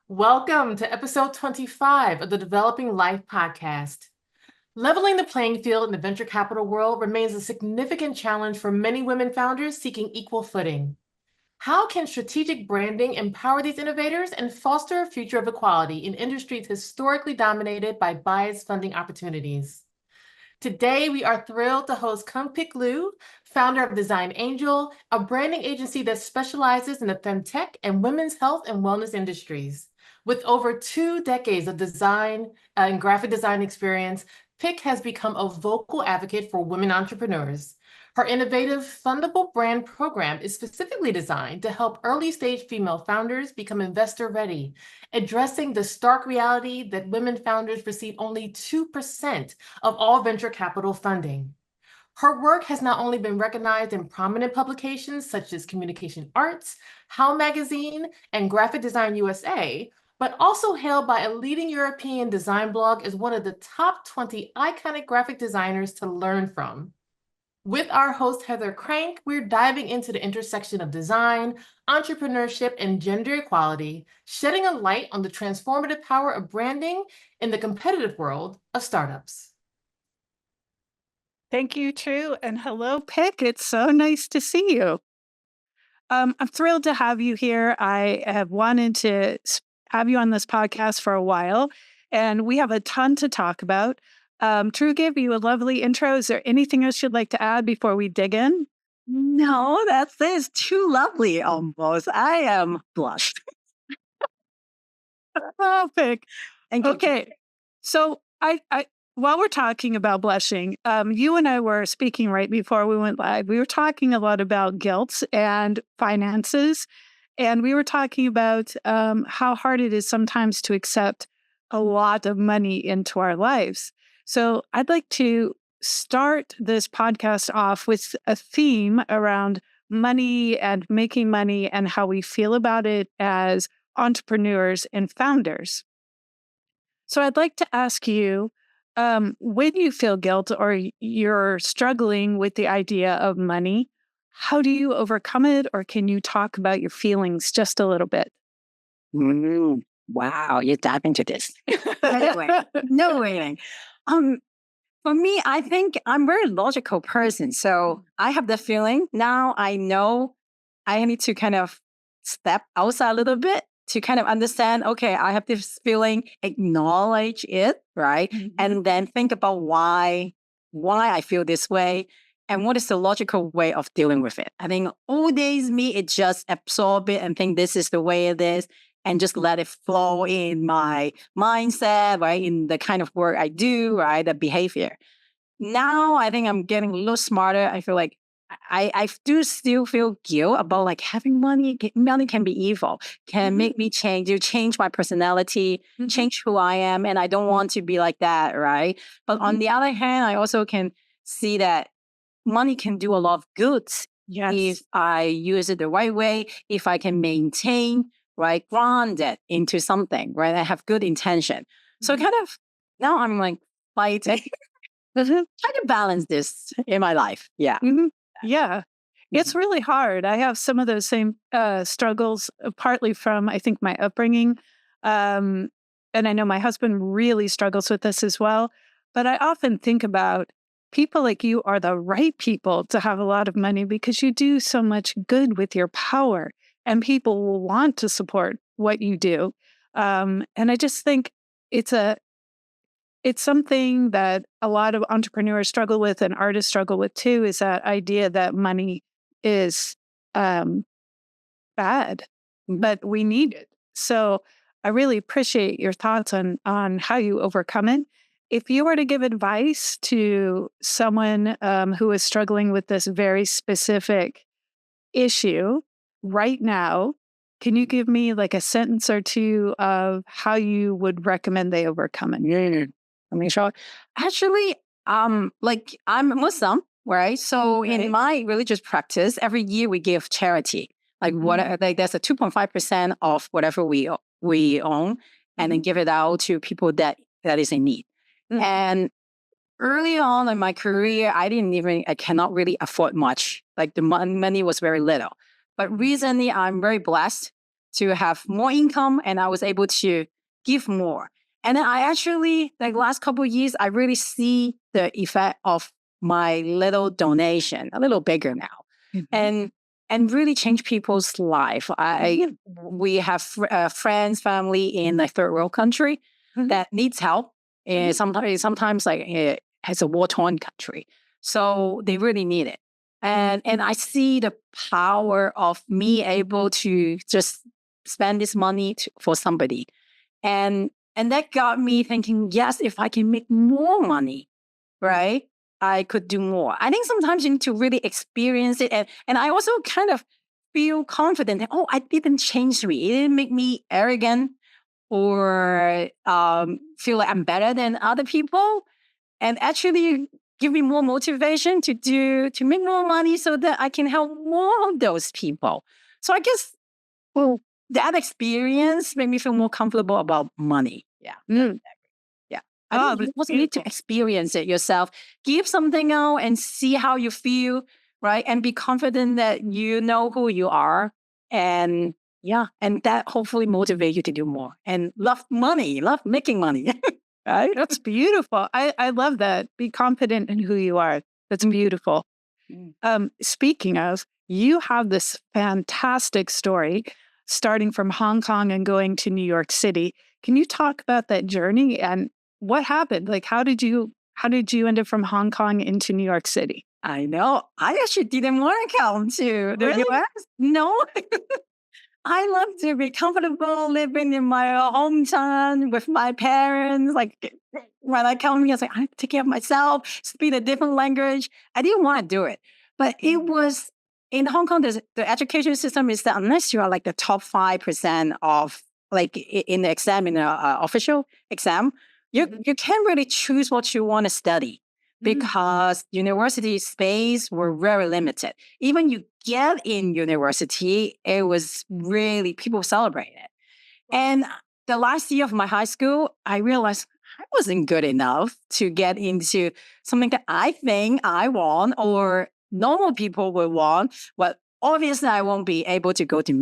Welcome to episode 25 of the Developing Life podcast. Leveling the playing field in the venture capital world remains a significant challenge for many women founders seeking equal footing. How can strategic branding empower these innovators and foster a future of equality in industries historically dominated by biased funding opportunities? Today, we are thrilled to host Kung Pik Liu, founder of Design Angel, a branding agency that specializes in the Femtech and women's health and wellness industries. With over 2 decades of design and graphic design experience, Pik has become a vocal advocate for women entrepreneurs. Her innovative, fundable brand program is specifically designed to help early-stage female founders become investor-ready, addressing the stark reality that women founders receive only 2% of all venture capital funding. Her work has not only been recognized in prominent publications such as Communication Arts, How Magazine, and Graphic Design USA, but also hailed by a leading European design blog as one of the top 20 iconic graphic designers to learn from. With our host, Heather Crank, we're diving into the intersection of design, entrepreneurship, and gender equality, shedding a light on the transformative power of branding in the competitive world of startups. Thank you, True. And hello, Pick. It's so nice to see you. I'm thrilled to have you here. I have wanted to have you on this podcast for a while, and we have a ton to talk about. True gave you a lovely intro. Is there anything else you'd like to add before we dig in? No, that's too lovely almost. I am blushed. Oh, Pick. Thank you. Okay. So I while we're talking about blushing, you and I were speaking right before we went live. We were talking a lot about guilt and finances, and we were talking about how hard it is sometimes to accept a lot of money into our lives. So I'd like to start this podcast off with a theme around money and making money and how we feel about it as entrepreneurs and founders. So I'd like to ask you, when you feel guilt or you're struggling with the idea of money, how do you overcome it? Or can you talk about your feelings just a little bit? Wow, you dive into this. Anyway, no waiting. For me, I think I'm a very logical person. So I have the feeling now I know I need to kind of step outside a little bit to kind of understand, okay, I have this feeling, acknowledge it, right? Mhm. And then think about why I feel this way and what is the logical way of dealing with it. I think all days me, it just absorb it and think this is the way it is and just let it flow in my mindset, right? In the kind of work I do, right? The behavior. Now I think I'm getting a little smarter. I feel like I do still feel guilt about like having money. Money can be evil, can make me change my personality, change who I am. And I don't want to be like that, right? But on the other hand, I also can see that money can do a lot of good Yes. if I use it the right way, if I can maintain, right, ground it into something, right? I have good intention. So kind of now I'm like fighting, trying to balance this in my life. Yeah. Yeah. It's really hard. I have some of those same struggles, partly from, I think, my upbringing. And I know my husband really struggles with this as well. But I often think about people like you are the right people to have a lot of money because you do so much good with your power and people will want to support what you do. And I just think it's something that a lot of entrepreneurs struggle with and artists struggle with too, is that idea that money is bad, but we need it. So I really appreciate your thoughts on how you overcome it. If you were to give advice to someone who is struggling with this very specific issue right now, can you give me like a sentence or two of how you would recommend they overcome it? I mean, sure. Actually, like I'm Muslim, right? So in my religious practice, every year we give charity. Like like there's a 2.5% of whatever we own, and then give it out to people that is in need. And early on in my career, I cannot really afford much. Like the money was very little. But recently, I'm very blessed to have more income, and I was able to give more. And then I actually, like last couple of years, I really see the effect of my little donation, a little bigger now, and really change people's life. We have friends, family in a third world country that needs help. Sometimes like it's a war-torn country, so they really need it. And I see the power of me able to just spend this money for somebody, and that got me thinking, yes, if I can make more money, right, I could do more. I think sometimes you need to really experience it. And I also kind of feel confident that, oh, I didn't change me. It didn't make me arrogant or feel like I'm better than other people. And actually give me more motivation to make more money so that I can help more of those people. So I guess, well, that experience made me feel more comfortable about money. Yeah. Yeah. I think you also need to experience it yourself. Give something out and see how you feel, right? And be confident that you know who you are. And and that hopefully motivate you to do more. And love money, love making money. Right? That's beautiful. I love that. Be confident in who you are. That's beautiful. Speaking of, you have this fantastic story starting from Hong Kong and going to New York City. Can you talk about that journey and what happened? Like, how did you end up from Hong Kong into New York City? I know. I actually didn't want to come to the US. No. I love to be comfortable living in my hometown with my parents. Like when I come here, I was like, I take care of myself, speak a different language. I didn't want to do it. But it was in Hong Kong, the education system is that unless you are like the top 5% of like in the exam, in the official exam, you can't really choose what you want to study because university space were very limited. Even you get in university, it was really, people celebrate it. And the last year of my high school, I realized I wasn't good enough to get into something that I think I want or normal people will want. Well, obviously, I won't be able to go to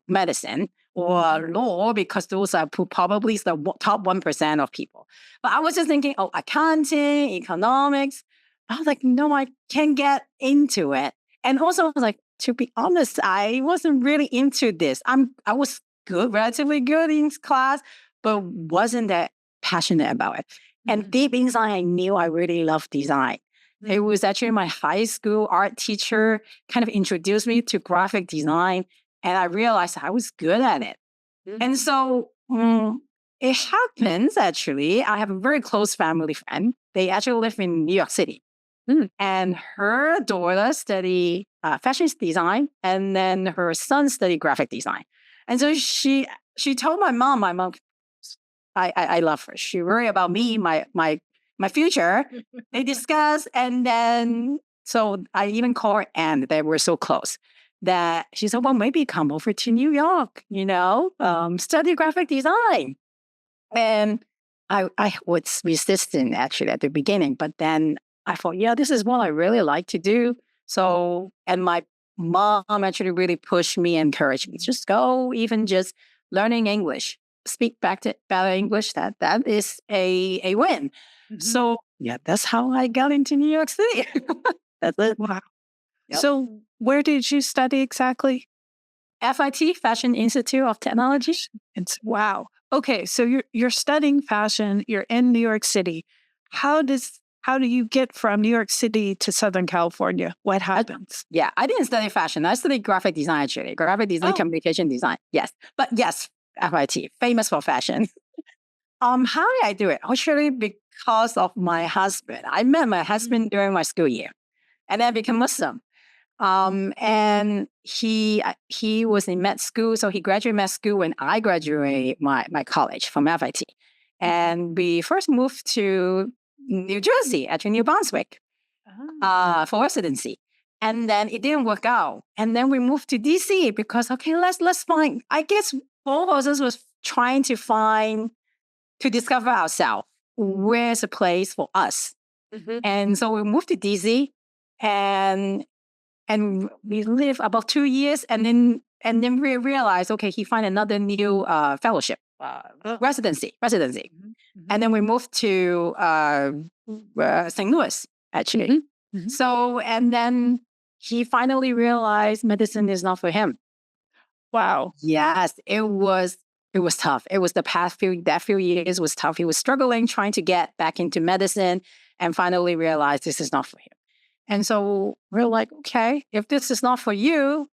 medicine or law because those are probably the top 1% of people. But I was just thinking, oh, accounting, economics. I was like, no, I can't get into it. And also, I was like, to be honest, I wasn't really into this. I was good, relatively good in class, but wasn't that passionate about it. And deep inside, I knew I really loved design. It was actually my high school art teacher kind of introduced me to graphic design, and I realized I was good at it. And so it happens, actually. I have a very close family friend. They actually live in New York City. And her daughter studied fashion design, and then her son studied graphic design. And so she told my mom, I love her. She worried about me, my future. They discussed, and then so I even called her Anne. They were so close that she said, well, maybe come over to New York, study graphic design. And I was resistant actually at the beginning, but then I thought, yeah, this is what I really like to do. So, and my mom actually really pushed me, encouraged me, just go, even just learning English, speak better English, that is a win. So yeah, that's how I got into New York City. That's it. Wow. Yep. So where did you study exactly? FIT, Fashion Institute of Technology. Wow. Okay, so you're studying fashion. You're in New York City. How do you get from New York City to Southern California? What happens? I didn't study fashion. I studied graphic design, actually. Graphic design, communication design. Yes. But yes, FIT, famous for fashion. How did I do it? Actually, because of my husband. I met my husband during my school year, and then I became Muslim. And he was in med school, so he graduated med school when I graduated my college from FIT. And we first moved to New Jersey, actually New Brunswick, for residency. And then it didn't work out. And then we moved to DC because, okay, let's find, I guess both of us was trying to discover ourselves. Where's a place for us? And so we moved to DC and we lived about 2 years. And then and then we realized, okay, he find another new fellowship, residency. And then we moved to St. Louis, actually. So, and then he finally realized medicine is not for him. Wow. Yes, it was tough. It was that few years was tough. He was struggling, trying to get back into medicine, and finally realized this is not for him. And so we're like, okay, if this is not for you,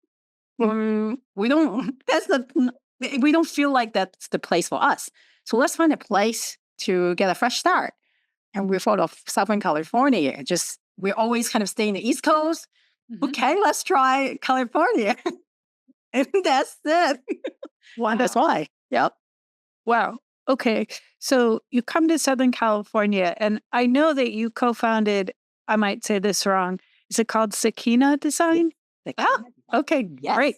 we don't feel like that's the place for us. So let's find a place to get a fresh start. And we thought of Southern California. We always kind of stay in the East Coast. Okay, let's try California. And that's it. Wow. That's why. Yep. Wow. Okay. So you come to Southern California, and I know that you co-founded, I might say this wrong, is it called Sakina Design? Okay, Yes. great.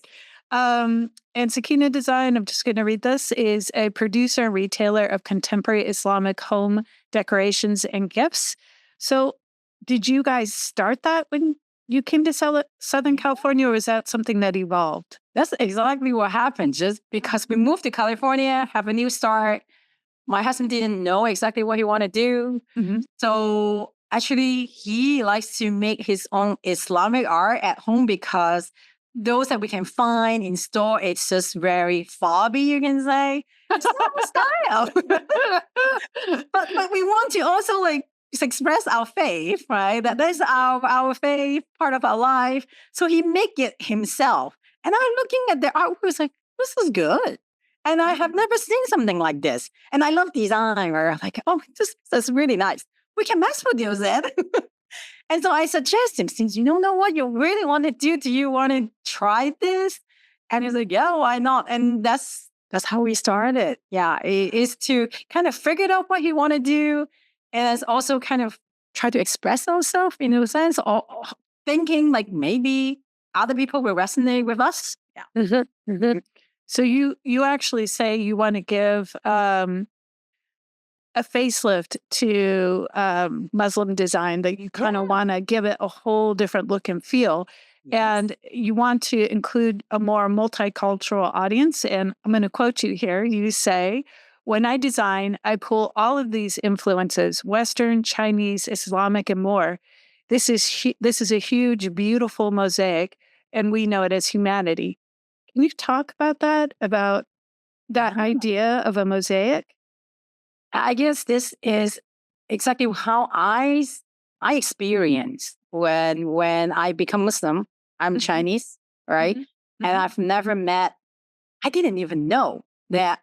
And Sakina Design, I'm just going to read this, is a producer and retailer of contemporary Islamic home decorations and gifts. So did you guys start that when you came to Southern California, or was that something that evolved? That's exactly what happened. Just because we moved to California, have a new start. My husband didn't know exactly what he wanted to do. So actually, he likes to make his own Islamic art at home because those that we can find in store, it's just very fobby, you can say. It's not our style. but we want to also just express our faith, right? That is our faith, part of our life. So he make it himself. And I'm looking at the artwork, was like, this is good. And I have never seen something like this. And I love design. Or I'm like, oh, this is really nice. We can mass produce it. And so I suggest him, since you don't know what you really want to do you want to try this? And he's like, yeah, why not? And that's how we started. Yeah, it is to kind of figure out what he want to do, and it's also kind of try to express ourselves in a sense, or thinking like maybe other people will resonate with us. Yeah. So you actually say you want to give a facelift to Muslim design, that you kind of want to give it a whole different look and feel. Yes. And you want to include a more multicultural audience. And I'm going to quote you here. You say, when I design, I pull all of these influences, Western, Chinese, Islamic, and more. This is a huge, beautiful mosaic, and we know it as humanity. Can you talk about that idea of a mosaic? I guess this is exactly how I experience when I become Muslim. I'm Chinese, right? And I've never met, I didn't even know that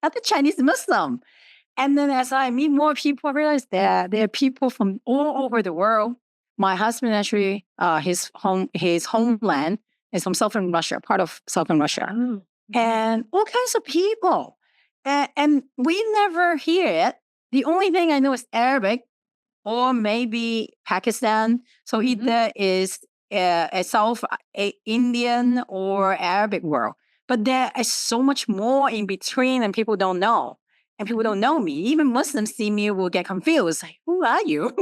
I'm a Chinese Muslim. And then as I meet more people, I realize that there are people from all over the world. My husband actually, his homeland is from southern Russia, part of southern Russia. And all kinds of people. And we never hear it. The only thing I know is Arabic or maybe Pakistan. So either is a South Indian or Arabic world. But there is so much more in between, and people don't know. And people don't know me. Even Muslims see me will get confused. Like, who are you?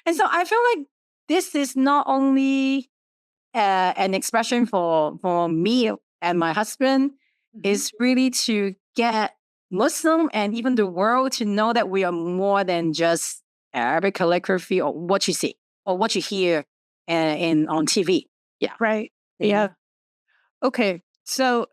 And so I feel like this is not only an expression for me and my husband, is really to get Muslim and even the world to know that we are more than just Arabic calligraphy or what you see or what you hear on TV. Yeah. Right. Yeah. Okay. So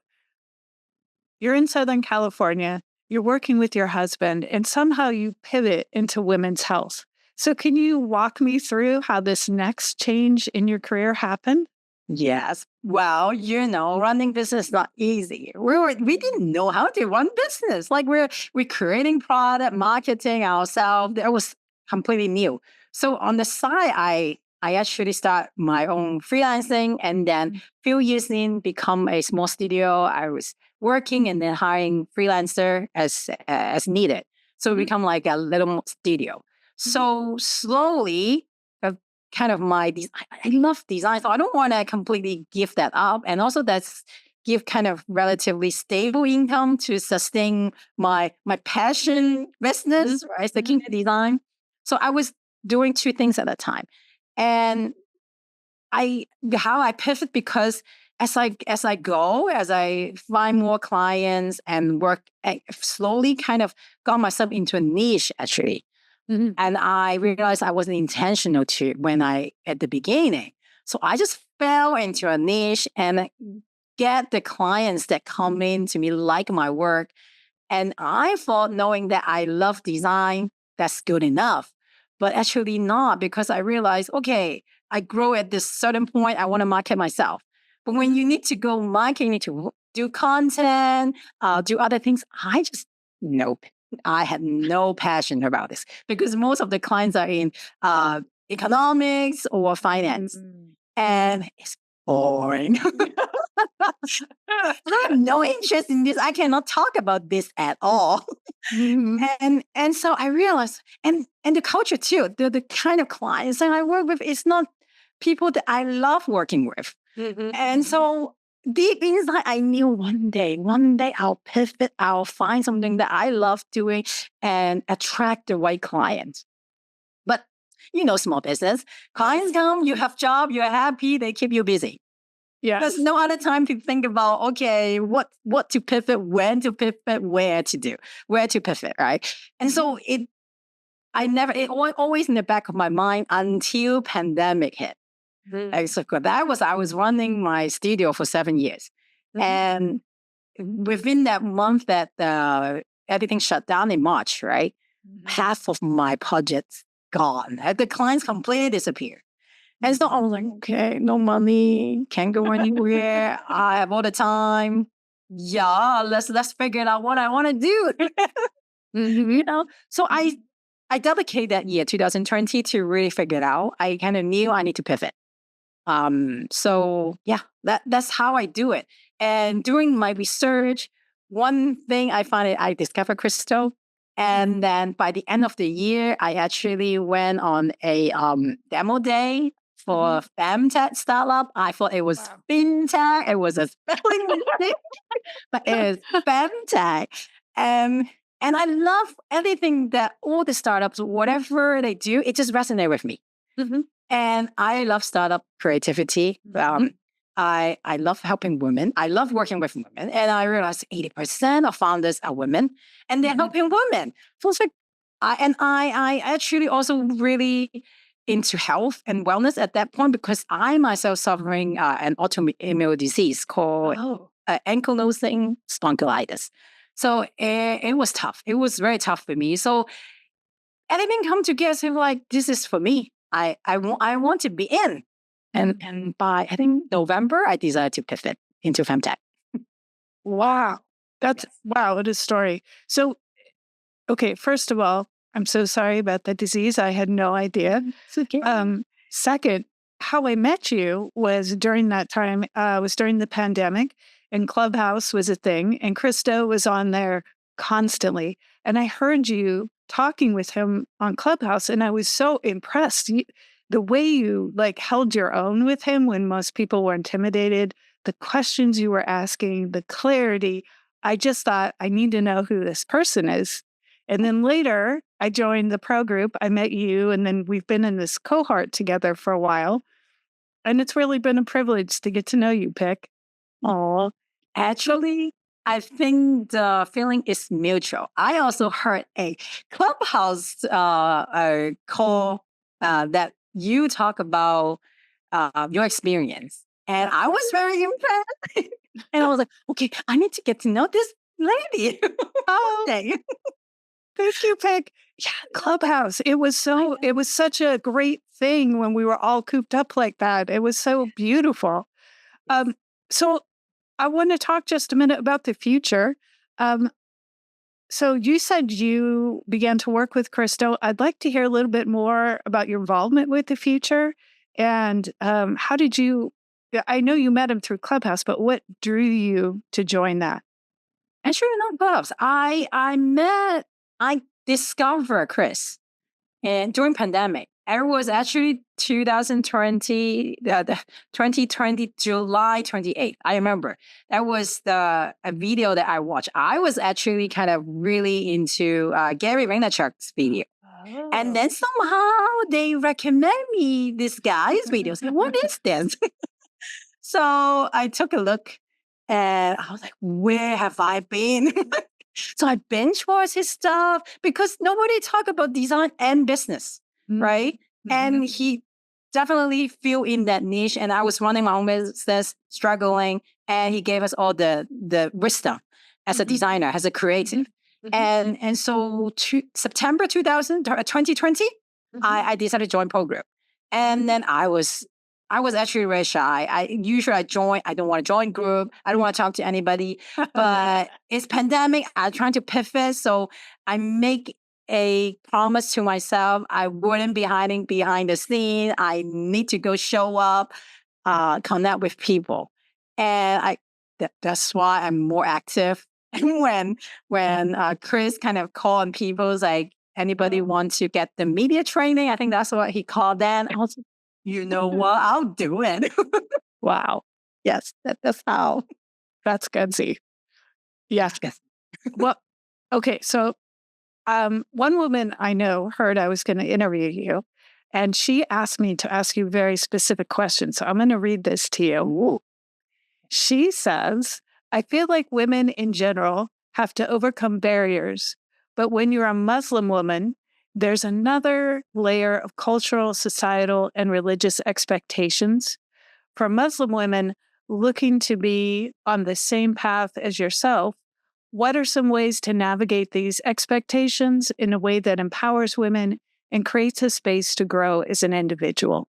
you're in Southern California, you're working with your husband, and somehow you pivot into women's health. So can you walk me through how this next change in your career happened? Yes. Well, running business is not easy. We didn't know how to run business. Like we're creating product, marketing ourselves. That was completely new. So on the side, I actually start my own freelancing, and then few years in, become a small studio. I was working and then hiring freelancer as needed. So we become like a little studio. So slowly, kind of my design. I love design, so I don't want to completely give that up. And also that's give kind of relatively stable income to sustain my passion business, right? Sticking to design. So I was doing two things at a time. And how I pivot, because as I find more clients and work, I slowly kind of got myself into a niche actually. Mhm. And I realized I wasn't intentional to at the beginning. So I just fell into a niche and get the clients that come in to me like my work. And I thought knowing that I love design, that's good enough. But actually not, because I realized, okay, I grow at this certain point, I want to market myself. But when you need to go market, you need to do content, do other things. Nope. I had no passion about this because most of the clients are in economics or finance. And it's boring. I have no interest in this. I cannot talk about this at all. And so I realized, and the culture too, the kind of clients that I work with is not people that I love working with. And so deep inside, I knew one day I'll pivot, I'll find something that I love doing and attract the right clients. But small business, clients come, you have job, you're happy, they keep you busy. Yeah. There's no other time to think about, okay, what to pivot, when to pivot, where to pivot, right? And so it always in the back of my mind until pandemic hit. So I was running my studio for 7 years. And within that month that everything shut down in March, right? Half of my budget's gone. The clients completely disappeared. And so I was like, okay, no money, can't go anywhere. I have all the time. Yeah, let's figure out what I want to do. So I dedicated that year, 2020, to really figure it out. I kind of knew I need to pivot. So yeah, that's how I do it. And during my research, one thing I discovered crystal. And then by the end of the year, I actually went on a demo day for Femtech startup. I thought it was Fintech. It was a spelling mistake, but it is Femtech. And I love everything that all the startups, whatever they do, it just resonates with me. And I love startup creativity. I love helping women. I love working with women. And I realized 80% of founders are women and they're helping women. So it's like, I actually also really into health and wellness at that point because I myself suffering an autoimmune disease called ankylosing spondylitis. So it was tough. It was very tough for me. So everything come together. So like, this is for me. I want to be in. And by, I think, November, I decided to pivot into Femtech. Wow. What a story. So, okay, first of all, I'm so sorry about the disease. I had no idea. It's okay. Second, how I met you was during that time, was during the pandemic, and Clubhouse was a thing, and Christo was on there constantly. And I heard you talking with him on Clubhouse, and I was so impressed. The way you held your own with him when most people were intimidated, the questions you were asking, the clarity, I just thought, I need to know who this person is. And then later, I joined the pro group, I met you, and then we've been in this cohort together for a while. And it's really been a privilege to get to know you, Pik. Oh, actually, I think the feeling is mutual. I also heard a Clubhouse call that you talk about your experience. And I was very impressed. And I was like, okay, I need to get to know this lady. Thank you, Pik. Yeah, Clubhouse. It was such a great thing when we were all cooped up like that. It was so beautiful. So I want to talk just a minute about the future. So you said you began to work with Christo. I'd like to hear a little bit more about your involvement with the future and how did you, I know you met him through Clubhouse, but what drew you to join that? Actually, not Clubhouse. I discovered Chris and during pandemic. It was actually 2020, the 2020, July 28th. I remember that was a video that I watched. I was actually kind of really into Gary Vaynerchuk's video. Oh. And then somehow they recommend me this guy's videos. What is this? So I took a look and I was like, where have I been? So I binge watched his stuff because nobody talk about design and business, right? And he definitely feel in that niche. And I was running my own business, struggling, and he gave us all the wisdom as a designer, as a creative. And so September 2020, I decided to join program. And then I was actually very shy. I don't want to join group. I don't want to talk to anybody. But it's pandemic. I'm trying to pivot. So I make a promise to myself. I wouldn't be hiding behind the scene. I need to go show up, connect with people. And that's why I'm more active. And when Chris kind of called on people, like, anybody want to get the media training? I think that's what he called then. I was like, you know what? I'll do it. Wow. Yes, that's how. That's gutsy. Yeah. Well, okay. So one woman I know heard I was going to interview you, and she asked me to ask you very specific questions. So I'm going to read this to you. Ooh. She says, I feel like women in general have to overcome barriers, but when you're a Muslim woman, there's another layer of cultural, societal, and religious expectations. For Muslim women looking to be on the same path as yourself, what are some ways to navigate these expectations in a way that empowers women and creates a space to grow as an individual?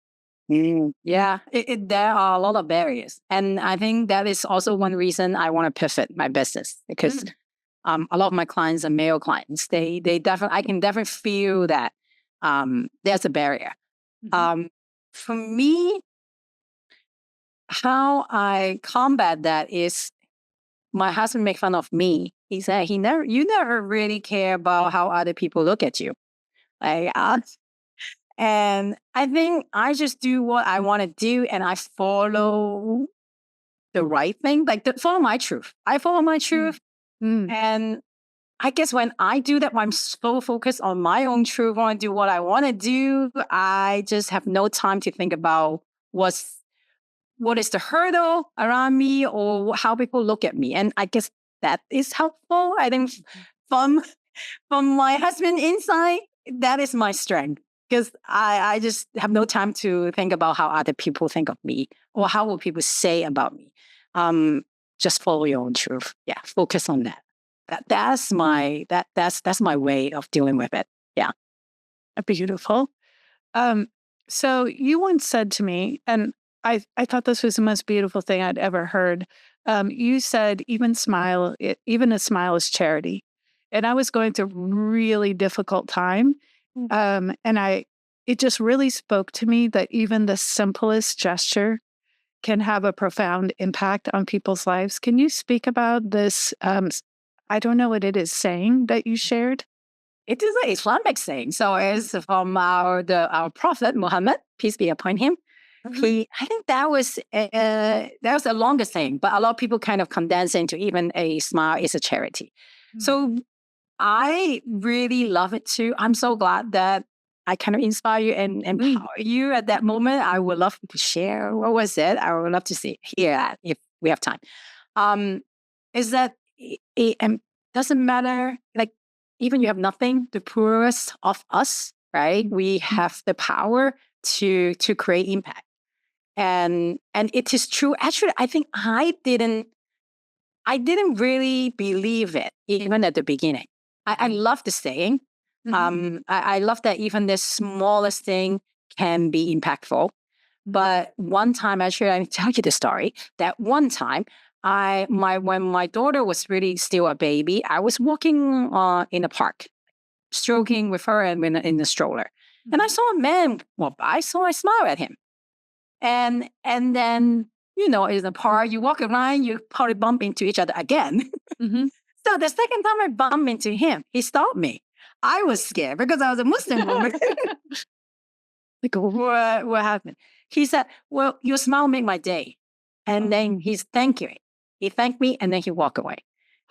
Yeah, there are a lot of barriers. And I think that is also one reason I want to pivot my business, because a lot of my clients are male clients. They definitely, I can definitely feel that there's a barrier. For me, how I combat that is my husband make fun of me. He said, you never really care about how other people look at you. Like, and I think I just do what I want to do, and I follow the right thing, like follow my truth. I follow my truth. And I guess when I do that, when I'm so focused on my own truth, want to do what I want to do, I just have no time to think about what is the hurdle around me or how people look at me. And I guess that is helpful. I think from my husband inside, that is my strength. Because I just have no time to think about how other people think of me or how will people say about me. Just follow your own truth. Yeah, focus on that. That's my way of dealing with it. Yeah, Beautiful. So you once said to me, and I thought this was the most beautiful thing I'd ever heard. You said even a smile is charity, and I was going through a really difficult time. And it just really spoke to me that even the simplest gesture can have a profound impact on people's lives. Can you speak about this? I don't know what it is saying that you shared. it is an Islamic saying. So it's from our Prophet Muhammad, peace be upon him. I think that was the longest saying, but a lot of people kind of condense into even a smile is a charity. So I really love it too. I'm so glad that I kind of inspire you and empower you at that moment. I would love to share what was it. I would love to hear that if we have time. Is that it doesn't matter, like even you have nothing, the poorest of us, right? We have the power to create impact. And it is true. Actually, I think I didn't really believe it even at the beginning. I love the saying. I love that even the smallest thing can be impactful. But one time, actually, I tell you the story. That one time, when my daughter was really still a baby, I was walking in a park, stroking with her and in the stroller, and I saw a man walk by. So I smiled at him, and then in the park, you walk around, you probably bump into each other again. So the second time I bumped into him, he stopped me. I was scared because I was a Muslim woman. Like, what happened? He said, well, your smile made my day. And then thank you. He thanked me and then he walked away.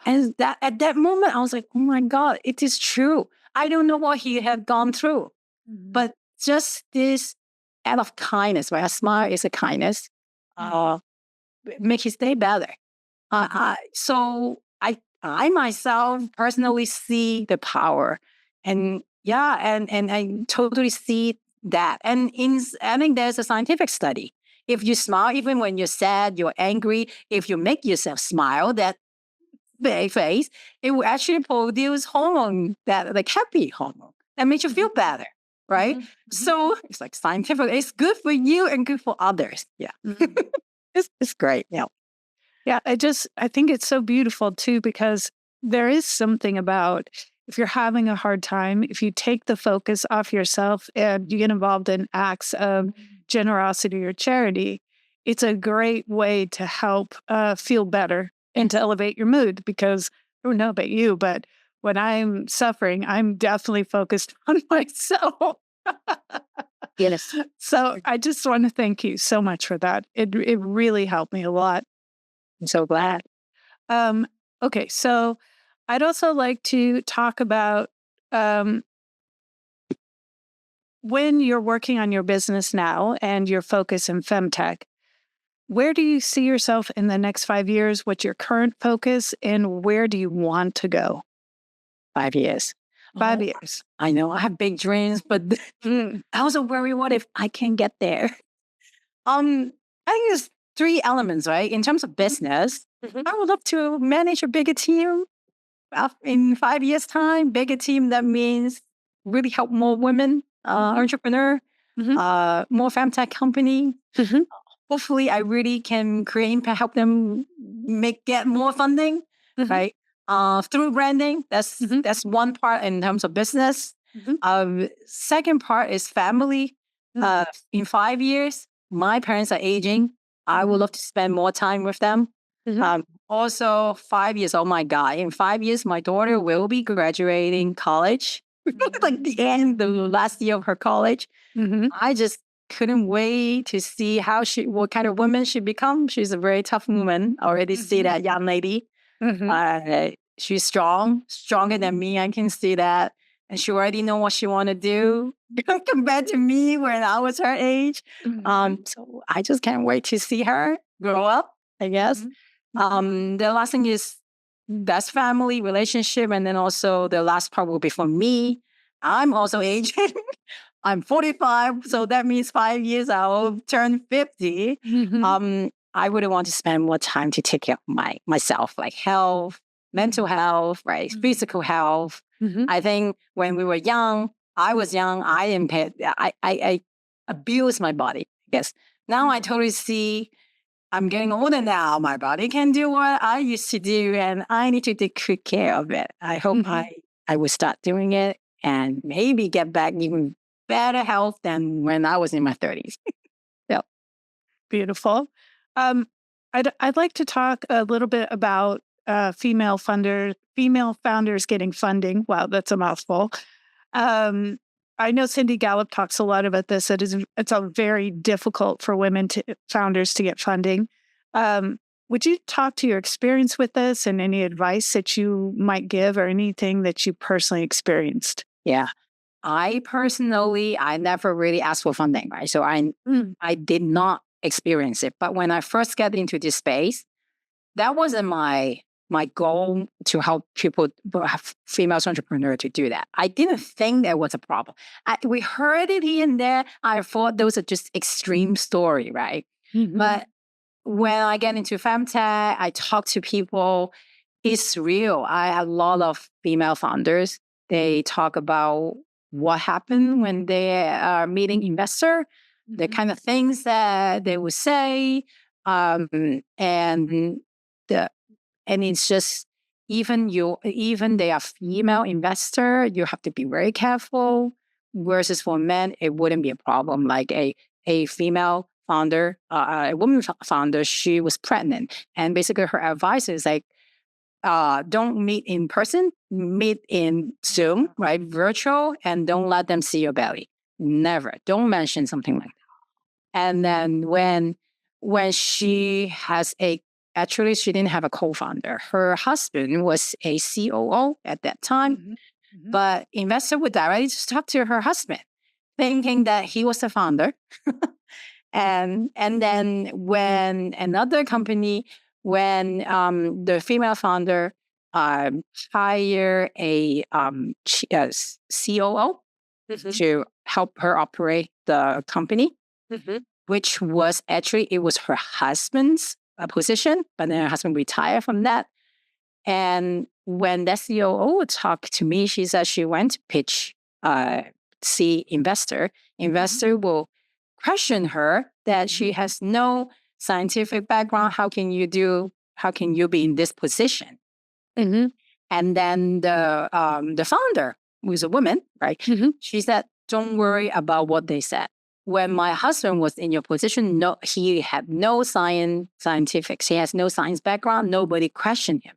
And at that moment, I was like, oh my God, it is true. I don't know what he had gone through. But just this act of kindness, right? A smile is a kindness. make his day better. So I myself personally see the power, and I totally see that. And I think there's a scientific study. If you smile, even when you're sad, you're angry, if you make yourself smile, that face, it will actually produce hormone that like happy hormone that makes you feel better, right? So it's like scientific. It's good for you and good for others. Yeah, it's great. Yeah. Yeah, I think it's so beautiful too, because there is something about if you're having a hard time, if you take the focus off yourself and you get involved in acts of generosity or charity, it's a great way to help feel better and to elevate your mood. Because I don't know about you, but when I'm suffering, I'm definitely focused on myself. Yes. So I just want to thank you so much for that. It really helped me a lot. I'm so glad. Okay, so I'd also like to talk about when you're working on your business now and your focus in Femtech, where do you see yourself in the next 5 years? What's your current focus and where do you want to go? 5 years. 5 years. I know I have big dreams, but I also worry, what if I can't get there? I think there's 3 elements, right? In terms of business, I would love to manage a bigger team in 5 years' time. Bigger team, that means really help more women, entrepreneur, more femtech company. Hopefully, I really can create impact, help them get more funding, right? Through branding, that's one part in terms of business. Second part is family. In 5 years, my parents are aging. I would love to spend more time with them. Also, 5 years, oh my God, in 5 years, my daughter will be graduating college, like the last year of her college. I just couldn't wait to see what kind of woman she becomes. She's a very tough woman. I already see that young lady. She's stronger than me. I can see that. And she already know what she want to do compared to me when I was her age. So I just can't wait to see her grow up, I guess. The last thing is that's family relationship. And then also the last part will be for me. I'm also aging. I'm 45. So that means 5 years I'll turn 50. I wouldn't want to spend more time to take care of myself, like health, mental health, right? Physical health. I think when we were young, I was young, I abused my body, I guess. Now I totally see I'm getting older now. My body can do what I used to do, and I need to take good care of it. I hope I will start doing it and maybe get back even better health than when I was in my 30s. Yep. Beautiful. I'd like to talk a little bit about female founders getting funding. Wow, that's a mouthful. I know Cindy Gallup talks a lot about this. It's very difficult for founders to get funding. Would you talk to your experience with this and any advice that you might give or anything that you personally experienced? Yeah. I never really asked for funding, right? So I did not experience it. But when I first got into this space, that wasn't my goal to help people, female entrepreneurs, to do that. I didn't think that was a problem. We heard it here and there. I thought those are just extreme story, right? But when I get into Femtech, I talk to people, it's real. I have a lot of female founders. They talk about what happened when they are meeting investor, the kind of things that they would say, and it's just even they are female investor, you have to be very careful. Versus for men, it wouldn't be a problem. Like a female founder, a woman founder, she was pregnant, and basically her advice is like, don't meet in person, meet in Zoom, right? Virtual, and don't let them see your belly. Never. Don't mention something like that. And then when she has actually, she didn't have a co-founder. Her husband was a COO at that time, but investor would directly just talk to her husband, thinking that he was the founder. And then when another company, when the female founder hire a COO to help her operate the company, which was actually, it was her husband's position, but then her husband retired from that. And when that COO talked to me, she said she went to pitch, see investor. Investor will question her that she has no scientific background. How can you be in this position? And then the founder, who's a woman, right? She said, don't worry about what they said. When my husband was in your position, no, he had no scientific, he has no science background. Nobody questioned him.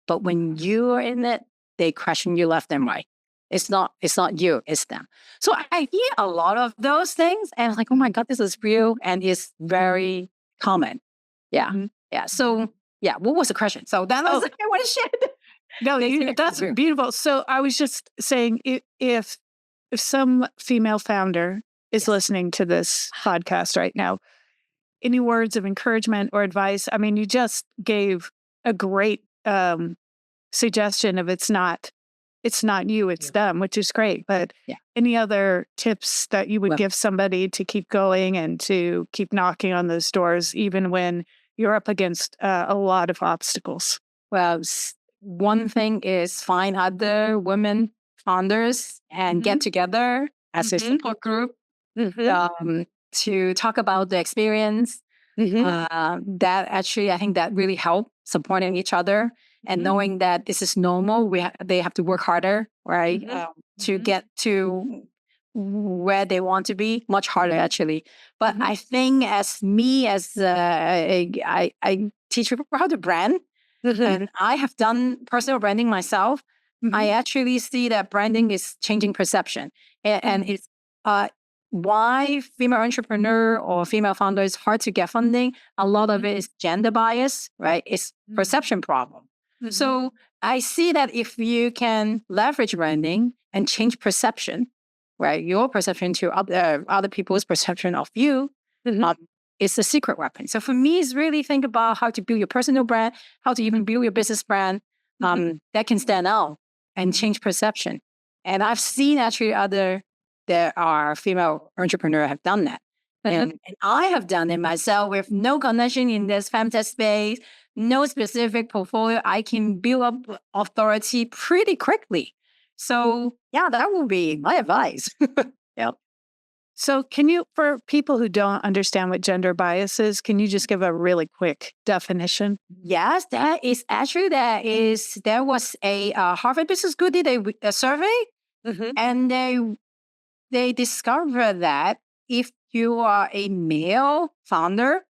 But when you are in it, they question you left and right. It's not you, it's them. So I hear a lot of those things, and I'm like, oh my God, this is real, and it's very common. Yeah, yeah. So yeah, what was the question? So that was I want to share. No, that's beautiful. So I was just saying, if some female founder is listening to this podcast right now, any words of encouragement or advice? I mean, you just gave a great suggestion of it's not you, it's them, which is great. But any other tips that you would give somebody to keep going and to keep knocking on those doors, even when you're up against a lot of obstacles? Well, one thing is find other women founders and get together as a support group to talk about the experience. That actually, I think that really helped supporting each other and knowing that this is normal. They have to work harder, right, to get to where they want to be. Much harder, actually. But I think as I teach people how to brand, and I have done personal branding myself. I actually see that branding is changing perception, and it's why female entrepreneur or female founder is hard to get funding. A lot of it is gender bias, right? It's perception problem. So I see that if you can leverage branding and change perception, right, your perception to other people's perception of you, it's a secret weapon. So for me, it's really think about how to build your personal brand, how to even build your business brand that can stand out and change perception. And I've seen actually there are female entrepreneurs have done that. And I have done it myself with no connection in this Femtech space, no specific portfolio. I can build up authority pretty quickly. So yeah, that would be my advice. So can you, for people who don't understand what gender bias is, can you just give a really quick definition? Yes, there was a Harvard Business School did a survey, and they discovered that if you are a male founder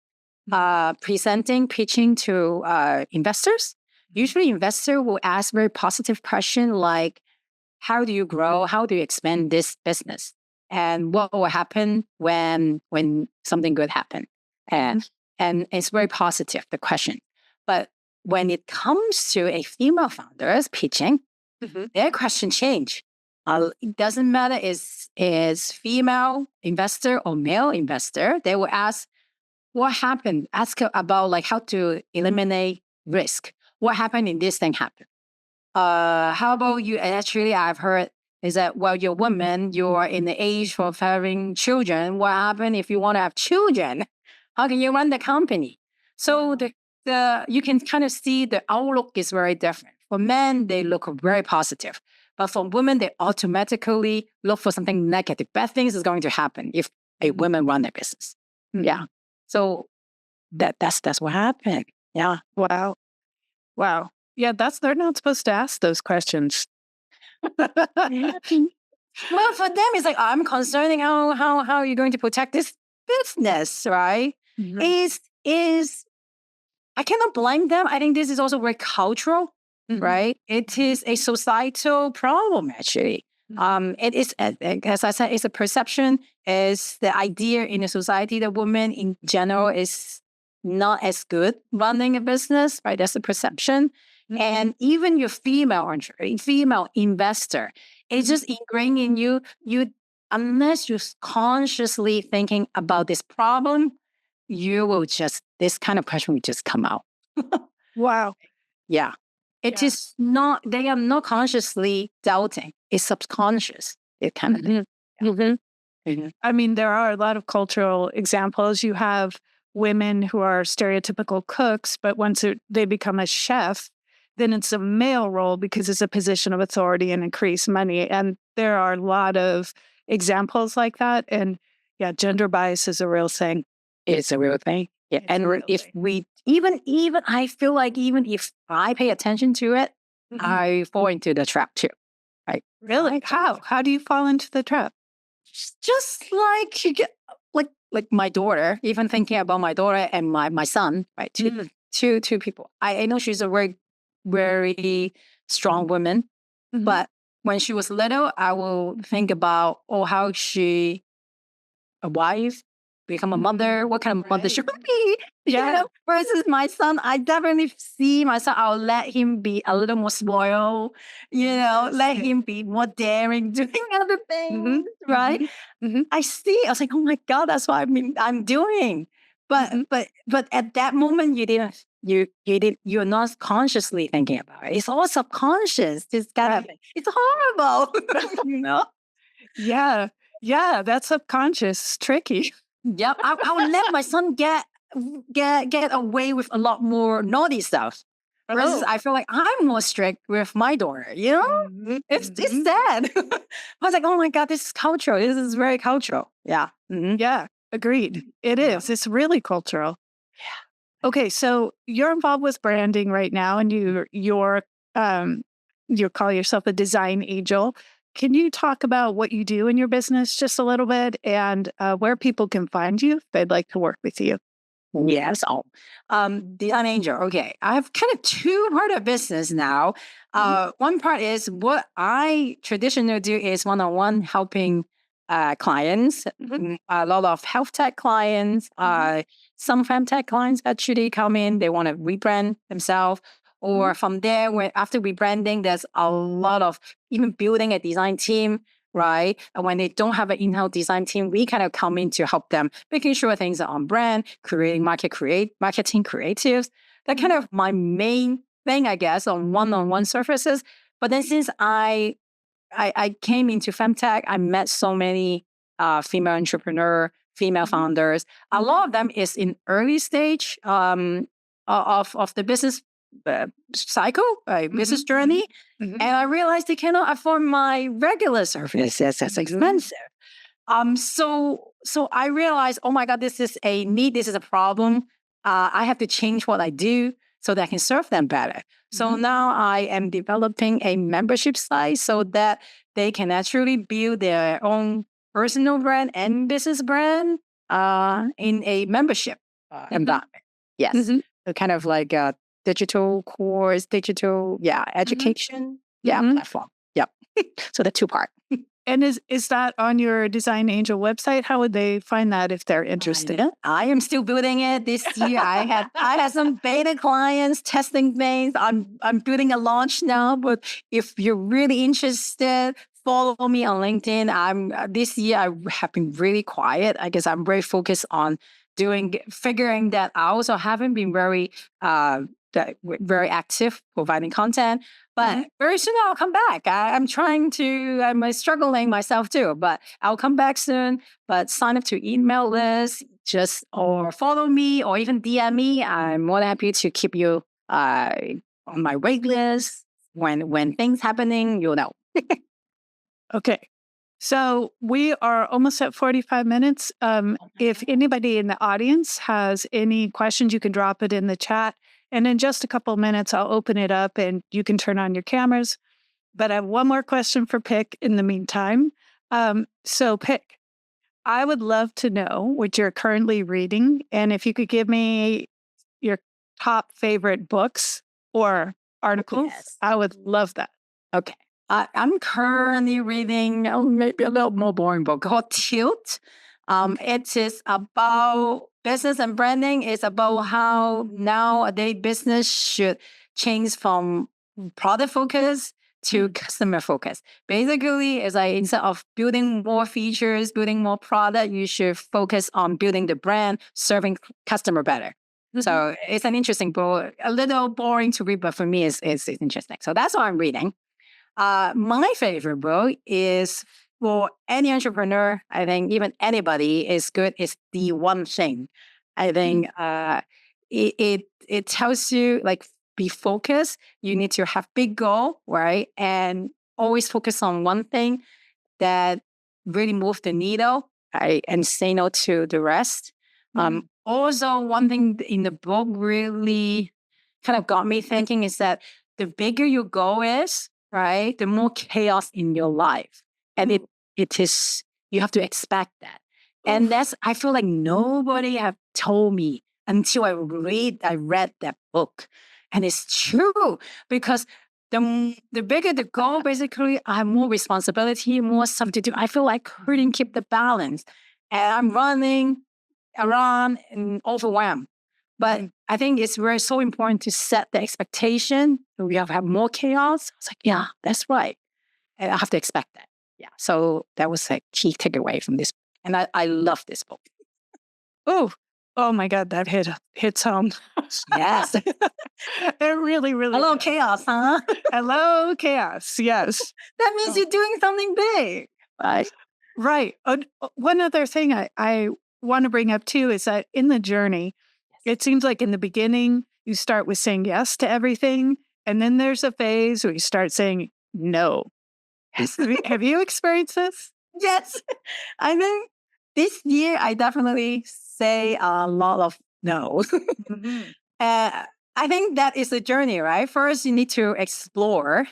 pitching to investors, usually investor will ask very positive question like, how do you grow? How do you expand this business? And what will happen when something good happens? And it's very positive, the question. But when it comes to a female founder pitching, their question change. It doesn't matter is female investor or male investor. They will ask, what happened? Ask about like how to eliminate risk. What happened if this thing happened? How about you? Actually, I've heard is that, well, you're a woman, you're in the age of having children. What happened if you want to have children? How can you run the company? So you can kind of see the outlook is very different. For men, they look very positive. But for women, they automatically look for something negative. Bad things is going to happen if a woman run their business. Yeah. So that's what happened. Yeah. Wow. Yeah, they're not supposed to ask those questions. Well, for them, it's like, I'm concerning how are you going to protect this business, right? Is I cannot blame them. I think this is also very cultural, right? It is a societal problem, actually. It is, as I said, it's a perception. It's the idea in a society that women in general is not as good running a business, right? That's the perception. And even your female investor, it's just ingrained in you. unless you're consciously thinking about this problem, this kind of question will just come out. Wow. Yeah. It Yeah. is not, they are not consciously doubting. It's subconscious. It kind of thing. I mean, there are a lot of cultural examples. You have women who are stereotypical cooks, but once they become a chef, then it's a male role because it's a position of authority and increased money. And there are a lot of examples like that. And yeah, gender bias is a real thing. It's a real thing. Yeah. It's a And real if thing. we, even I feel like even if I pay attention to it, I fall into the trap too. Right? Really? How? How do you fall into the trap? Just like you get, like my daughter, even thinking about my daughter and my son, right? Two people. I know she's a very, very strong woman, but when she was little, I will think about, how she, a wife, become a mother, what kind of mother she would be. Yeah. You know, versus my son, I definitely see my son, I'll let him be a little more spoiled, let him be more daring, doing other things, right? I see, I was like, oh my God, that's what I'm doing. But at that moment, you're not consciously thinking about it. It's all subconscious. This kind of thing. It's horrible, Yeah. Yeah. That's subconscious. It's tricky. Yep, I would let my son get away with a lot more naughty stuff. Versus, I feel like I'm more strict with my daughter. It's sad. I was like, oh my God, this is cultural. This is very cultural. Yeah. Yeah. Agreed. It is. It's really cultural. Yeah. Okay, so you're involved with branding right now, and you call yourself a design angel. Can you talk about what you do in your business just a little bit, and where people can find you if they'd like to work with you? Yes. Design angel. Okay. I have kind of two part of business now. One part is what I traditionally do is one-on-one helping clients, a lot of health tech clients, some femtech clients actually come in, they want to rebrand themselves. Or from there, after rebranding, there's a lot of even building a design team, right? And when they don't have an in-house design team, we kind of come in to help them, making sure things are on brand, creating marketing creatives. That's kind of my main thing, I guess, on one-on-one surfaces. But then since I came into Femtech, I met so many female entrepreneur, female founders. A lot of them is in early stage of the business cycle, business journey. And I realized they cannot afford my regular services. That's expensive. So I realized, oh my God, this is a need. This is a problem. I have to change what I do so that I can serve them better. So now I am developing a membership site so that they can actually build their own personal brand and business brand in a membership environment. Yes. So kind of like a digital course, education, platform. Yep. So the two part. And is that on your Design Angel website? How would they find that if they're interested? I am still building it this year. I had some beta clients testing things. I'm building a launch now, but if you're really interested, follow me on LinkedIn. This year I have been really quiet. I guess I'm very focused on figuring that I also haven't been very active providing content. But very soon I'll come back. I'm struggling myself too, but I'll come back soon. But sign up to email list, or follow me, or even DM me. I'm more than happy to keep you on my wait list. When things happening, you'll know. Okay. So we are almost at 45 minutes. If anybody in the audience has any questions, you can drop it in the chat. And in just a couple of minutes, I'll open it up and you can turn on your cameras. But I have one more question for Pik in the meantime. So Pik, I would love to know what you're currently reading. And if you could give me your top favorite books or articles, I would love that. Okay. I'm currently reading maybe a little more boring book called Tilt. It is about business and branding. It's about how nowadays business should change from product focus to customer focus. Basically, it's like instead of building more features, building more product, you should focus on building the brand, serving customer better. So it's an interesting book, a little boring to read, but for me, it's interesting. So that's what I'm reading. My favorite book is for any entrepreneur, I think even anybody is good, is The One Thing. I think it tells you like be focused. You need to have big goal, right? And always focus on one thing that really move the needle, right? And say no to the rest. Also, one thing in the book really kind of got me thinking is that the bigger your goal is, right, the more chaos in your life. And it is, you have to expect that. And that's, I feel like nobody have told me until I read that book. And it's true because the bigger the goal, basically, I have more responsibility, more stuff to do. I feel like I couldn't keep the balance. And I'm running around and overwhelmed. But I think it's so important to set the expectation. We have more chaos. It's like, yeah, that's right. And I have to expect that. Yeah. So that was a key takeaway from this. And I love this book. Oh my God, that hits home. Yes. It really, really Hello, does. chaos, huh? Hello, chaos. Yes. That means you're doing something big. Right. Right. One other thing I want to bring up too is that in the journey, it seems like in the beginning, you start with saying yes to everything. And then there's a phase where you start saying no. Yes. Have you experienced this? Yes. I think this year, I definitely say a lot of no. I think that is the journey, right? First, you need to explore,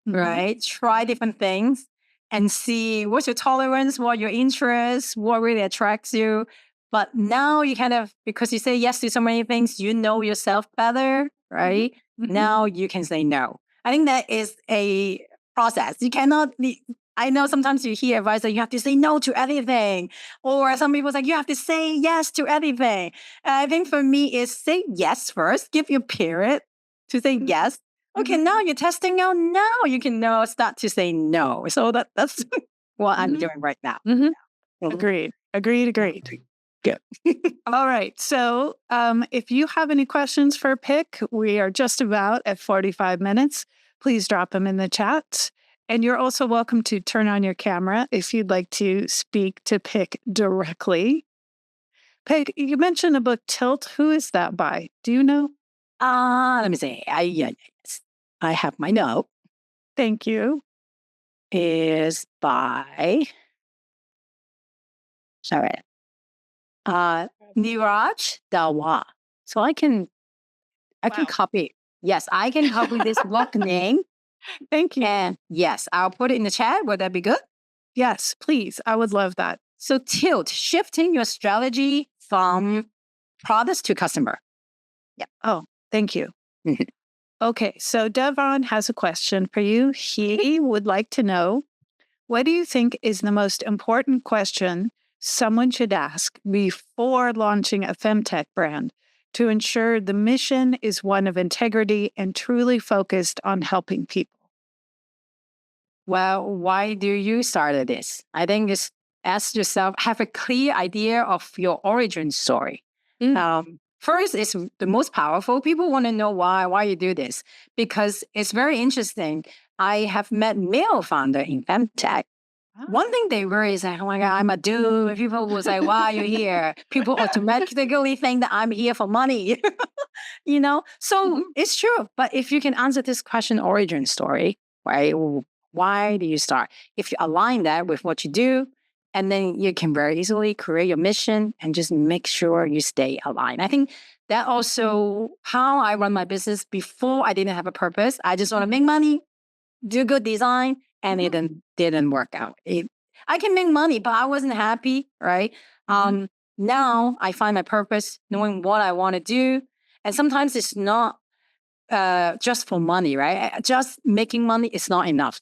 right? Try different things and see what's your tolerance, what your interests, what really attracts you. But now you kind of, because you say yes to so many things, you know yourself better, right? Now you can say no. I think that is a process. You cannot I know sometimes you hear advice that you have to say no to everything. Or some people say you have to say yes to everything. And I think for me is say yes first, give you a period to say yes. Okay, now you're testing out. Now you can start to say no. So that's what I'm doing right now. Agreed. Good. All right. So if you have any questions for Pik, we are just about at 45 minutes. Please drop them in the chat. And you're also welcome to turn on your camera if you'd like to speak to Pik directly. Pik, you mentioned the book Tilt. Who is that by? Do you know? Let me see. I have my note. Thank you. Is by Niraj Dawa. So I can copy. Yes, I can copy this book name. Thank you. And yes, I'll put it in the chat. Would that be good? Yes, please. I would love that. So Tilt, shifting your strategy from products to customer. Yeah. Oh, thank you. Okay, so Devon has a question for you. He would like to know, what do you think is the most important question someone should ask before launching a Femtech brand to ensure the mission is one of integrity and truly focused on helping people? Well, why do you start this? I think just ask yourself, have a clear idea of your origin story. First, it's the most powerful. People want to know why you do this, because it's very interesting. I have met male founder in Femtech. One thing they worry is like, oh my God, I'm a dude. People will say, why are you here? People automatically think that I'm here for money. So it's true. But if you can answer this question, origin story, right? Why do you start? If you align that with what you do, and then you can very easily create your mission and just make sure you stay aligned. I think that also how I run my business. Before I didn't have a purpose. I just want to make money, do good design, and it didn't work out. I can make money, but I wasn't happy, right? Now I find my purpose, knowing what I want to do. And sometimes it's not just for money, right? Just making money is not enough.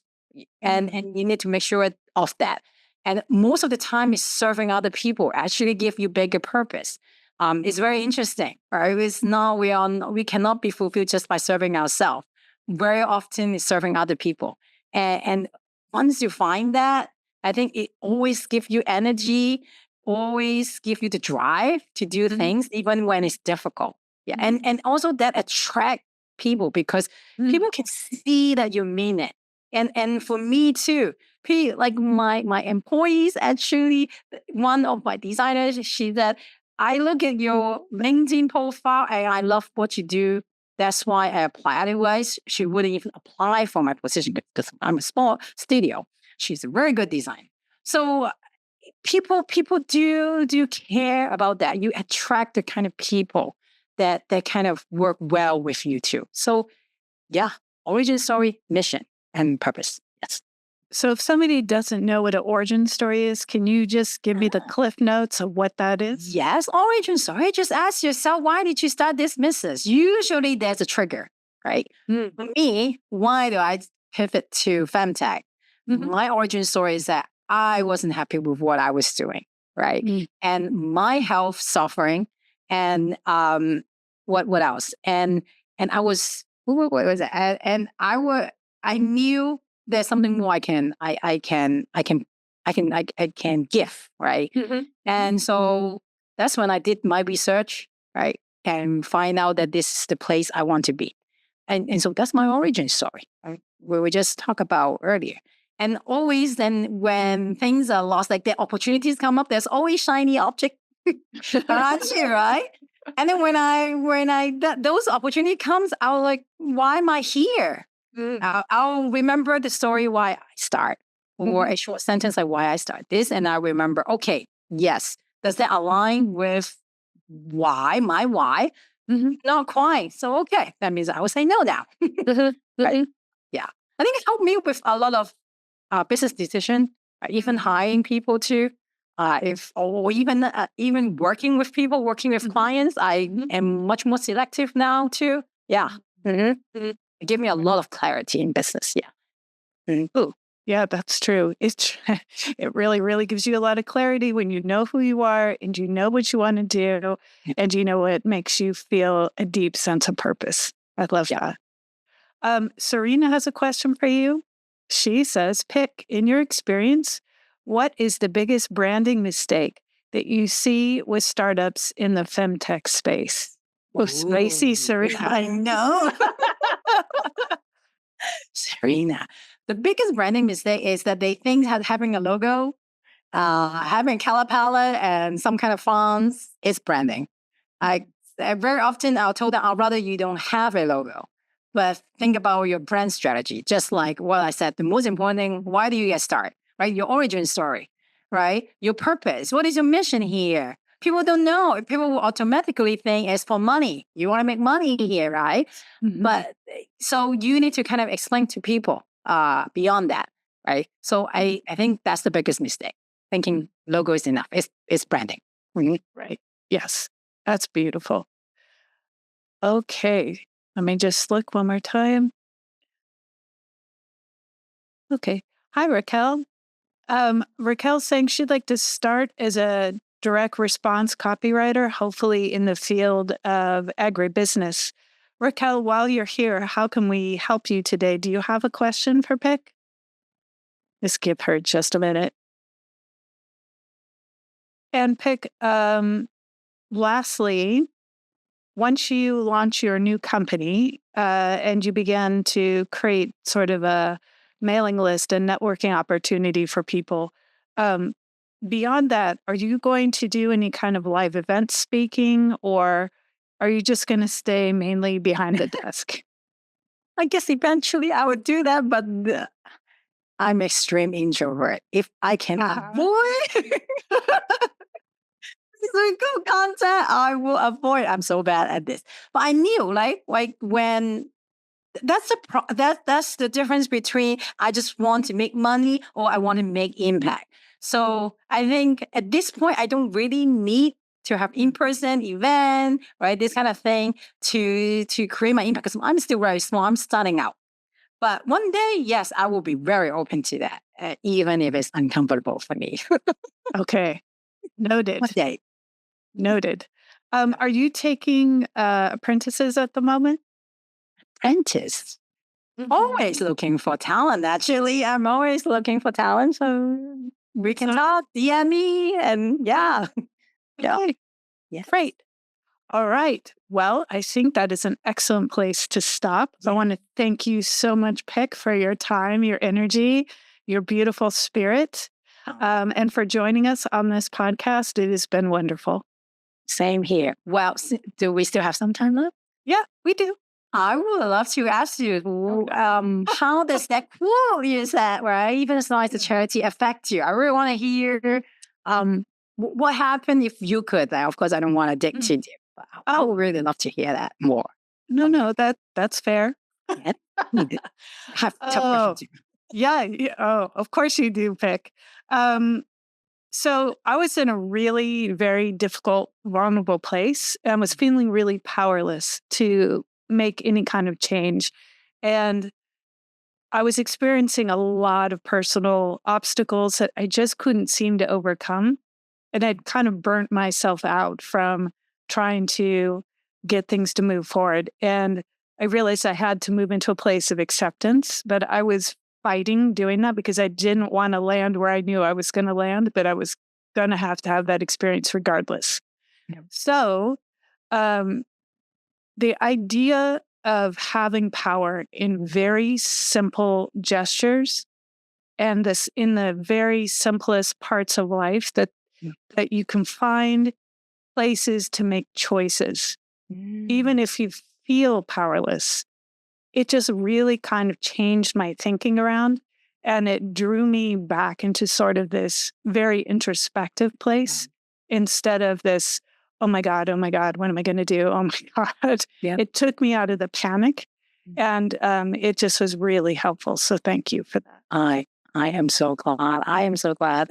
And you need to make sure of that. And most of the time is serving other people actually give you bigger purpose. It's very interesting, right? It's not, we cannot be fulfilled just by serving ourselves. Very often it's serving other people. And once you find that, I think it always gives you energy, always give you the drive to do things, even when it's difficult. Yeah. And also that attract people because people can see that you mean it. And for me too, like my employees, actually, one of my designers, she said, I look at your LinkedIn profile and I love what you do. That's why I apply. Otherwise, she wouldn't even apply for my position because I'm a small studio. She's a very good designer. So people do care about that. You attract the kind of people that kind of work well with you too. So yeah, origin story, mission, and purpose. Yes. So if somebody doesn't know what an origin story is, can you just give me the cliff notes of what that is? Yes, origin story. Just ask yourself, why did you start this business? Usually there's a trigger, right? For me, why do I pivot to Femtech? My origin story is that I wasn't happy with what I was doing, right? And my health suffering, and what else? And I was what was it? And I knew there's something more I can give, right? And so that's when I did my research, right? And find out that this is the place I want to be. And so that's my origin story, right? Where we just talked about earlier. And always then when things are lost, like the opportunities come up, there's always shiny object around you, right? And then when those opportunity comes, I'll like, why am I here? I'll remember the story why I start, or a short sentence like why I start this, and I remember, okay, yes, does that align with my why? Not quite. So okay, that means I will say no now. Right? Yeah, I think it helped me with a lot of business decision, even hiring people too. Even working with people, working with clients, I am much more selective now too. Yeah. It gave me a lot of clarity in business. Yeah. Ooh, yeah, that's true. It really, really gives you a lot of clarity when you know who you are and you know what you want to do and you know what makes you feel a deep sense of purpose. I love that. Serena has a question for you. She says, Pick, in your experience, what is the biggest branding mistake that you see with startups in the femtech space? Oh, spicy, Serena. I know. Serena. The biggest branding mistake is that they think that having a logo, having a color palette and some kind of fonts is branding. I very often I'll tell them, I'd rather you don't have a logo, but think about your brand strategy. Just like what I said, the most important thing, why do you get started, right? Your origin story, right? Your purpose. What is your mission here? People don't know. People will automatically think it's for money. You want to make money here, right? But so you need to kind of explain to people beyond that, right? So I think that's the biggest mistake. Thinking logo is enough. It's branding. Right. Yes. That's beautiful. Okay. Let me just look one more time. Okay. Hi, Raquel. Raquel's saying she'd like to start as a direct response copywriter, hopefully in the field of agribusiness. Raquel, while you're here, how can we help you today? Do you have a question for Pick? Just give her just a minute. And Pick, lastly, once you launch your new company and you begin to create sort of a mailing list and networking opportunity for people, beyond that, are you going to do any kind of live event speaking, or are you just going to stay mainly behind the desk? I guess eventually I would do that, but I'm extreme introvert. If I can avoid physical contact, I will avoid. I'm so bad at this. But I knew, like when that's the difference between I just want to make money or I want to make impact. So I think at this point, I don't really need to have in-person event, right? This kind of thing to create my impact because I'm still very small. I'm starting out. But one day, yes, I will be very open to that, even if it's uncomfortable for me. Okay. Noted. One day. Noted. Are you taking apprentices at the moment? Apprentice? Always looking for talent. Actually, I'm always looking for talent. So we can talk, DM me, and yeah. Okay, Yes. great. All right. Well, I think that is an excellent place to stop. I want to thank you so much, Pick, for your time, your energy, your beautiful spirit, and for joining us on this podcast. It has been wonderful. Same here. Well, do we still have some time left? Yeah, we do. I would love to ask you, how does that quote you said, right? Even as long as the charity affect you? I really want to hear what happened if you could. Like, of course, I don't want to dig too deep, but I would really love to hear that more. No, that's fair. Yeah, have tough questions. Yeah. Oh, of course you do, Pick. So I was in a really very difficult, vulnerable place and was feeling really powerless to make any kind of change. And I was experiencing a lot of personal obstacles that I just couldn't seem to overcome. And I'd kind of burnt myself out from trying to get things to move forward. And I realized I had to move into a place of acceptance, but I was fighting doing that because I didn't want to land where I knew I was going to land, but I was going to have that experience regardless. Yeah. So the idea of having power in very simple gestures and this in the very simplest parts of life that you can find places to make choices, even if you feel powerless. It just really kind of changed my thinking around, and it drew me back into sort of this very introspective place instead of this, oh my God, what am I going to do? Oh my God. Yeah. It took me out of the panic, and it just was really helpful. So thank you for that. I am so glad. I am so glad.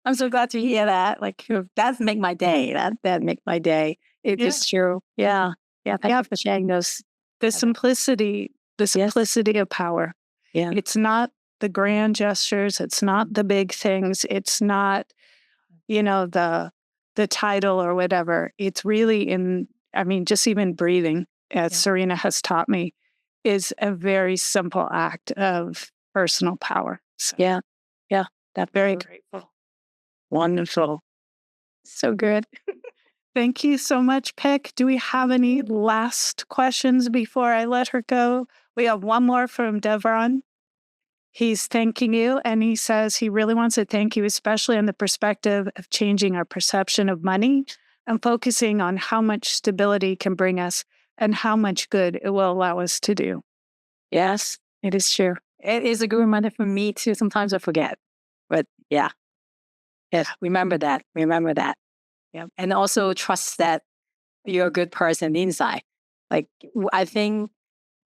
I'm so glad to hear that. Like, that make my day. That make my day. It is true. Yeah. Yeah. Thank you for sharing those. The simplicity of power. Yeah. It's not the grand gestures. It's not the big things. It's not, the title or whatever. It's really just even breathing, as Serena has taught me, is a very simple act of personal power. So, yeah. That's very grateful. Wonderful. So good. Thank you so much, Pick. Do we have any last questions before I let her go? We have one more from Devron. He's thanking you, and he says he really wants to thank you, especially on the perspective of changing our perception of money and focusing on how much stability can bring us and how much good it will allow us to do. Yes, it is true. It is a good reminder for me too. Sometimes I forget, but yeah. Yes, remember that. Yeah. And also trust that you're a good person inside. Like, I think,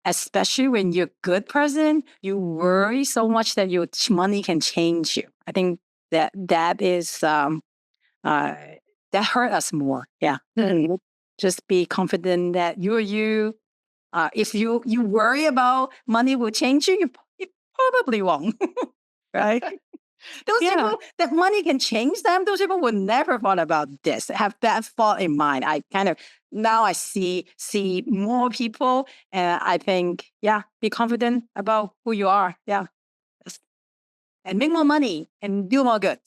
especially when you're a good person, you worry so much that your money can change you. I think that is, that hurt us more. Yeah. Just be confident that you're you. If you worry about money will change you, you probably won't. Right? Those people, that money can change them, those people would never thought about this, have that thought in mind. Now I see more people, and I think, be confident about who you are. Yeah. And make more money and do more good.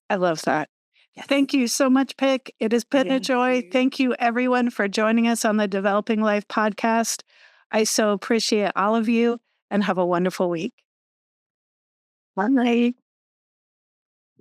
I love that. Yes. Thank you so much, Pick. It has been a joy. Thank you, everyone, for joining us on the Developing Life podcast. I so appreciate all of you, and have a wonderful week. Bye.